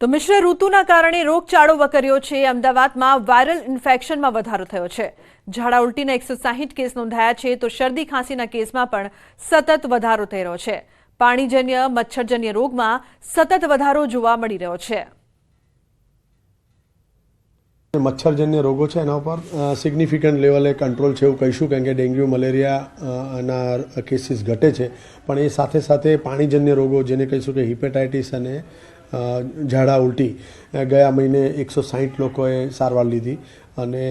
તો મિશ્ર ઋતુના કારણે રોગચાળો વકર્યો છે। અમદાવાદમાં વાયરલ ઇન્ફેક્શનમાં વધારો થયો છે। ઝાડા ઉલટીના 160 કેસ નોંધાયા છે તો શરદી ખાંસીના કેસમાં પણ સતત વધારો થઈ રહ્યો છે। પાણીજન્ય મચ્છરજન્ય રોગમાં સતત વધારો જોવા મળી રહ્યો છે। મચ્છરજન્ય રોગો છે એના ઉપર સિગ્નિફિકન્ટ લેવલે કંટ્રોલ છે એવું કહીશું, કારણ કે ડેન્ગ્યુ મલેરિયાના કેસીસ ઘટે છે, પણ એ સાથે સાથે પાણીજન્ય રોગો જેને કહીશું કે હિપેટાઇટિસ અને ઝાડા ઉલટી ગયા મહિને 160 લોકોએ સારવાર લીધી અને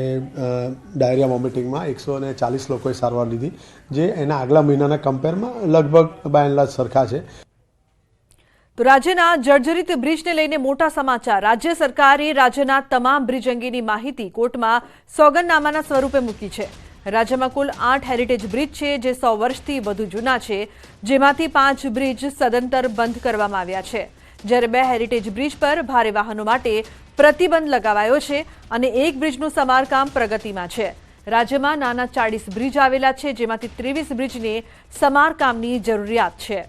ડાયરિયા વોમિટિંગમાં 140 લોકોએ સારવાર લીધી, જે એના આગલા મહિનાના કમ્પેરમાં લગભગ બાય એન્ડ લાર્જ સરખા છે। તો રાજ્યના જર્જરિત બ્રિજને લઈને મોટા સમાચાર। રાજ્ય સરકારે રાજ્યના તમામ બ્રિજ અંગેની માહિતી કોર્ટમાં સોગંદનામાના સ્વરૂપે મૂકી છે। રાજ્યમાં કુલ 8 હેરિટેજ બ્રિજ છે જે 100 વર્ષથી વધુ જૂના છે, જેમાંથી 5 બ્રિજ સદંતર બંધ કરવામાં આવ્યા છે, જ્યારે 2 હેરિટેજ બ્રિજ પર ભારે વાહનો માટે પ્રતિબંધ લગાવાયો છે અને 1 બ્રિજનું સમારકામ પ્રગતિમાં છે। રાજ્યમાં નાના 40 બ્રિજ આવેલા છે, જેમાંથી 23 બ્રિજને સમારકામની જરૂરિયાત છે।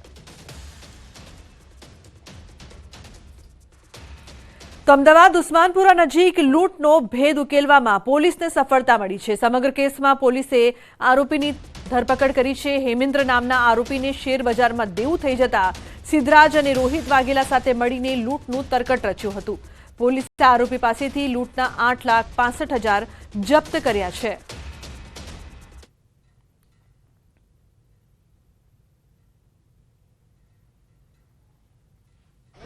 તો અમદાવાદ ઉસ્માનપુરા નજીક લૂંટનો ભેદ ઉકેલવામાં પોલીસને સફળતા મળી છે। સમગ્ર કેસમાં પોલીસે આરોપીની ધરપકડ કરી છે। હેમેન્દ્ર નામના આરોપીને શેર બજારમાં દેવું થઈ જતા સિદ્ધરાજ અને રોહિત વાઘેલા સાથે મળીને લૂંટનું તરકટ રચ્યું હતું। પોલીસે આરોપી પાસેથી લૂંટના 8,65,000 જપ્ત કર્યા છે।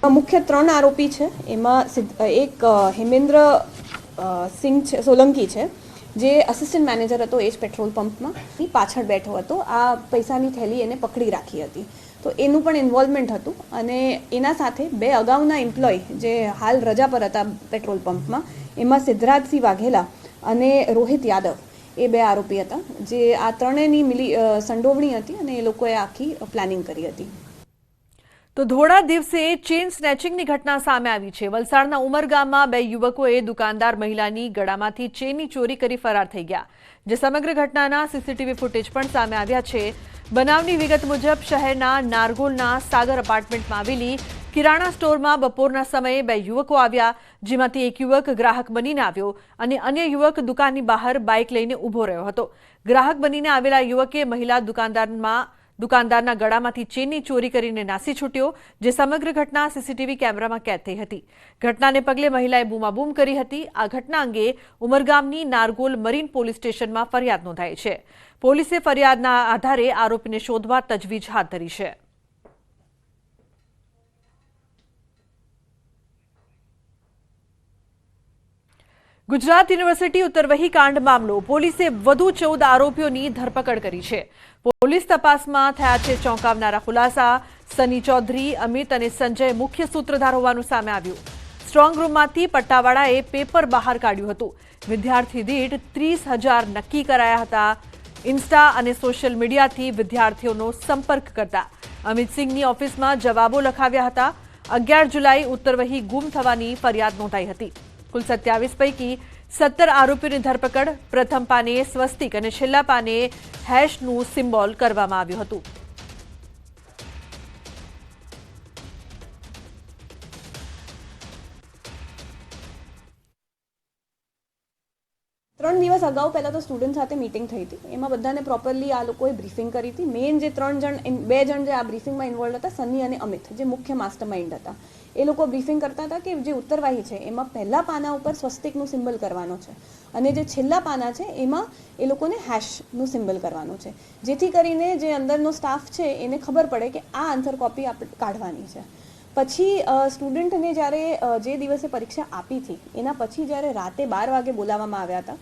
मुख्य 3 आरोपी है। एमा एक हेमेन्द्र सिंह सोलंकी है, जे असिस्टंट मैनेजर हतो एज पेट्रोल पंप में पाछळ बैठो हतो। आ पैसानी थैली एने पकड़ी राखी हती, तो एनु पण इन्वॉल्वमेंट हतुं अने एना साथे 2 अगाउना एम्प्लॉय जे हाल रजा पर हता पेट्रोल पंप में, एमा सिद्धराज सिंह वाघेला अने रोहित यादव ए 2 आरोपी हता, जे आ त्रणेयनी मिली संडोवणी हती अने ए लोकोए आखी प्लानिंग करी हती। તો ધોળા દિવસે ચેઇન સ્નેચિંગની ઘટના સામે આવી છે। વલસાડના ઉમરગામમાં 2 યુવકોએ દુકાનદાર મહિલાની ગળામાંથી ચેઇનની ચોરી કરી ફરાર થઈ ગયા, જે સમગ્ર ઘટનાના સીસીટીવી ફૂટેજ પણ સામે આવ્યા છે। બનાવની વિગત મુજબ શહેરના નારગોલના સાગર અપાર્ટમેન્ટમાં આવેલી કિરાણા સ્ટોરમાં બપોરના સમયે 2 યુવકો આવ્યા, જેમાંથી એક યુવક ગ્રાહક બનીને આવ્યો અને અન્ય યુવક દુકાનની બહાર બાઇક લઈને ઊભો રહ્યો હતો। ગ્રાહક બનીને આવેલા યુવકે મહિલા દુકાનદારના ગળામાંથી ચેનની ચોરી કરીને નાસી છૂટ્યો, જે સમગ્ર ઘટના સીસીટીવી કેમેરામાં કેદ થઈ હતી। ઘટનાને પગલે મહિલાએ બૂમાબૂમ કરી હતી। આ ઘટના અંગે ઉમરગામની નારગોલ મરીન પોલીસ સ્ટેશનમાં ફરિયાદ નોંધાઈ છે। પોલીસે ફરિયાદના આધારે આરોપીને શોધવા તજવીજ હાથ ધરી છે। ગુજરાત યુનિવર્સિટી ઉત્તરવહી કાંડ મામલો। પોલીસે વધુ 14 આરોપીઓની ધરપકડ કરી છે। પોલીસ તપાસમાં થયા છે ચોંકાવનારા ખુલાસા। સની ચૌધરી, અમિત અને સંજય મુખ્ય સૂત્રધાર હોવાનું સામે આવ્યું। સ્ટ્રોંગ રૂમમાંથી પટ્ટાવાળાએ પેપર બહાર કાઢ્યું હતું। વિદ્યાર્થી દીઠ 30,000 નક્કી કરાયા હતા। ઇન્સ્ટા અને સોશિયલ મીડિયાથી વિદ્યાર્થીઓનો સંપર્ક કરતા અમિતસિંહની ઓફિસમાં જવાબો લખાવ્યા હતા। 11 જુલાઈ ઉત્તરવહી ગુમ થવાની ફરિયાદ નોંધાઈ હતી। કુલ 27 પૈકી 17 આરોપીઓની ધરપકડ। પ્રથમ પાને સ્વસ્તિક અને છેલ્લા પાને હેશનું સિમ્બોલ કરવામાં આવ્યું હતું। ત્રણ દિવસ અગાઉ પહેલા તો સ્ટુડન્ટ સાથે મીટિંગ થઈ હતી, એમાં બધાને પ્રોપરલી આ લોકોએ બ્રીફિંગ કરી હતી। મેઇન જે 2 જણ જે આ બ્રીફિંગમાં ઇન્વોલ્વ હતા, સની અને અમિત, જે મુખ્ય માસ્ટરમાઇન્ડ હતા, એ લોકો બ્રીફિંગ કરતા હતા કે જે ઉત્તરવાહી છે એમાં પહેલા પાના ઉપર સ્વસ્તિકનું સિમ્બલ કરવાનો છે અને જે છેલ્લા પાના છે એમાં એ લોકોને હેશનું સિમ્બલ કરવાનું છે, જેથી કરીને જે અંદરનો સ્ટાફ છે એને ખબર પડે કે આ આન્સર કોપી આપણે કાઢવાની છે। પછી સ્ટુડન્ટને જ્યારે જે દિવસે પરીક્ષા આપી હતી એના પછી જ્યારે રાતે 12 વાગે બોલાવવામાં આવ્યા હતા,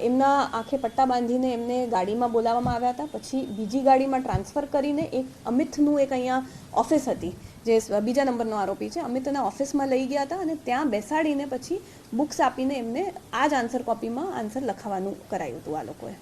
એમના આંખે પટ્ટા બાંધીને એમને ગાડીમાં બોલાવવામાં આવ્યા હતા। પછી બીજી ગાડીમાં ટ્રાન્સફર કરીને એક અમિતનું એક અહીંયા ઓફિસ હતી, જે બીજા નંબરનો આરોપી છે, અમિતના ઓફિસમાં લઈ ગયા હતા અને ત્યાં બેસાડીને પછી બુક્સ આપીને એમને આ જ આન્સર કોપીમાં આન્સર લખાવવાનું કરાયું હતું આ લોકોએ।